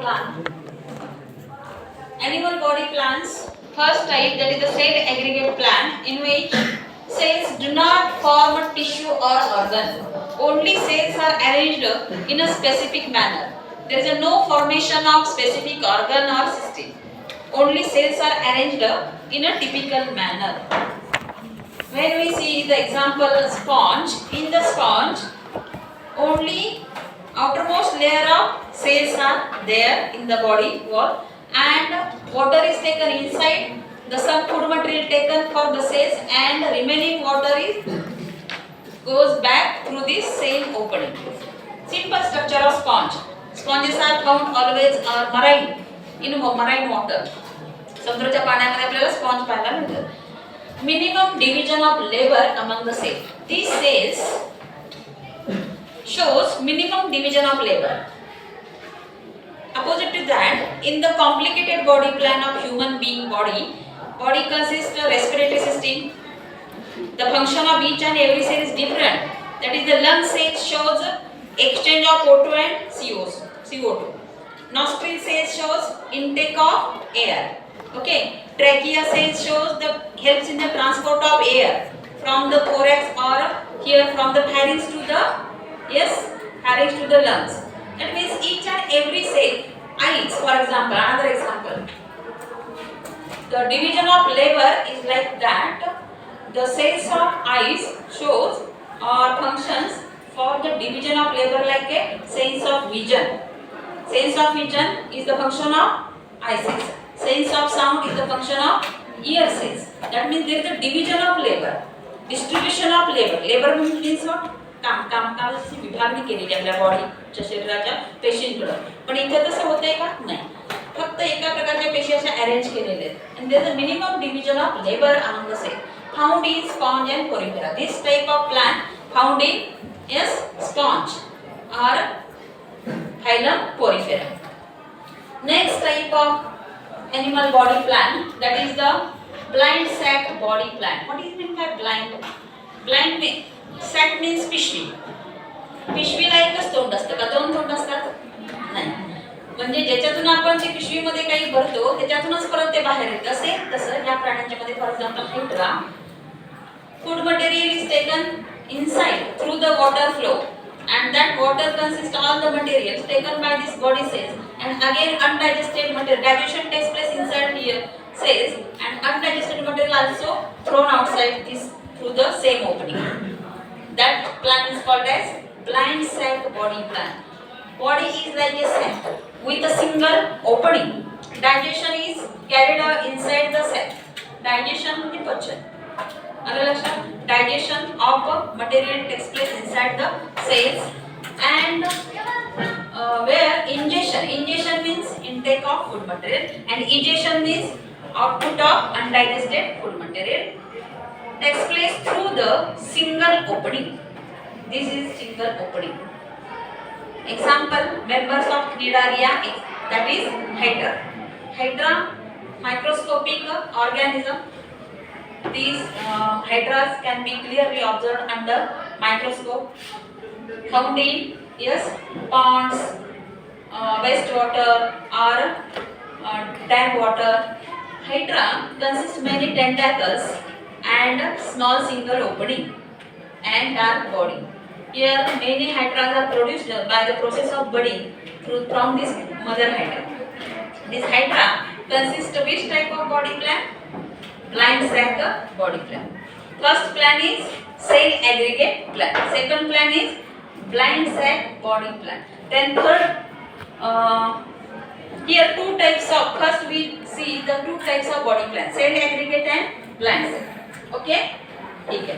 plan. Animal body plans. First type, that is the cell aggregate plan, in which cells do not form a tissue or organ. Only cells are arranged in a specific manner. There is no formation of specific organ or system. Only cells are arranged in a typical manner. When we see the example sponge, in the sponge, only outermost layer of cells are there in the body wall, and water is taken inside, the some food material taken for the cells, and the remaining water is goes back through this same opening. Simple structure of sponge. Sponges are found always marine, in marine water. समुद्राच्या पाण्यामध्ये आपल्याला sponge पाहायला मिळतात. Minimum division of labor among the cells. These cells shows minimum division of labor. Opposite to that, in the complicated body plan of human being body consists of respiratory system. The function of each and every cell is different. That is, the lung cell shows exchange of O2 and CO2. Nostril cell shows intake of air. Okay. Trachea cell shows the helps in the transport of air from the thorax or here from the pharynx to the pharynx to the lungs. That means each and every cell, eyes for example, another example. The division of labor is like that. The cells of eyes shows functions for the division of labor like a sense of vision. Sense of vision is the function of eye cells. Sense of sound is the function of ear cells. That means there is a division of labor, distribution of labor. Labor means what? कामाची विभागणी केलेली आपल्या बॉडीच्या शरीराच्या पेशींकडे. पण इथे तसं होतंय का? नाही. फक्त एका प्रकारच्या पेशी अशा अरेंज केलेल्या आहेत. And there is a minimum division of labor among the cells. Found in sponge and porifera. This type of plant found in sponge or phylum Porifera. Next type of animal body plan, that is the blind sac body plan. What is meant by blind? Blind sac means पिशवी. पिशवीला एकच तोंड असतं का? दोन तोंड असतात? नाही. म्हणजे ज्याच्यातून आपण ते पिशवीमध्ये काही भरतो त्याच्यातूनच परत ते बाहेर येतं. असे तसं या प्राण्यांच्या मध्ये for example hydra, food material is taken inside through the water flow, and that water consists all the materials taken by this body cells, and again undigested material digestion takes place inside here cells, and undigested material also thrown outside this through the same opening. That plan is called as blind sac body plan. Body is like a sac with a single opening. Digestion is carried out inside the sac. Digestion म्हणजे पचन. अलग लक्षात, digestion of material takes place inside the cells, and where ingestion means intake of food material, and egestion means output of undigested food material, takes place through the single opening. This is single opening. Example, members of Cnidaria, that is Hydra. Hydra, microscopic organism. These hydras can be clearly observed under microscope. Found in ponds, wastewater or dam water. Hydra consists many tentacles and small single opening and dark body. Here many hydras are produced by the process of budding from this mother hydra. This hydra consists of which type of body plan? Blind sac body plan. First plan is cell aggregate plan. Second plan is blind sac body plan. Then third, here two types of, first we see the two types of body plan, cell aggregate and blind sac. Okay? ठीक है.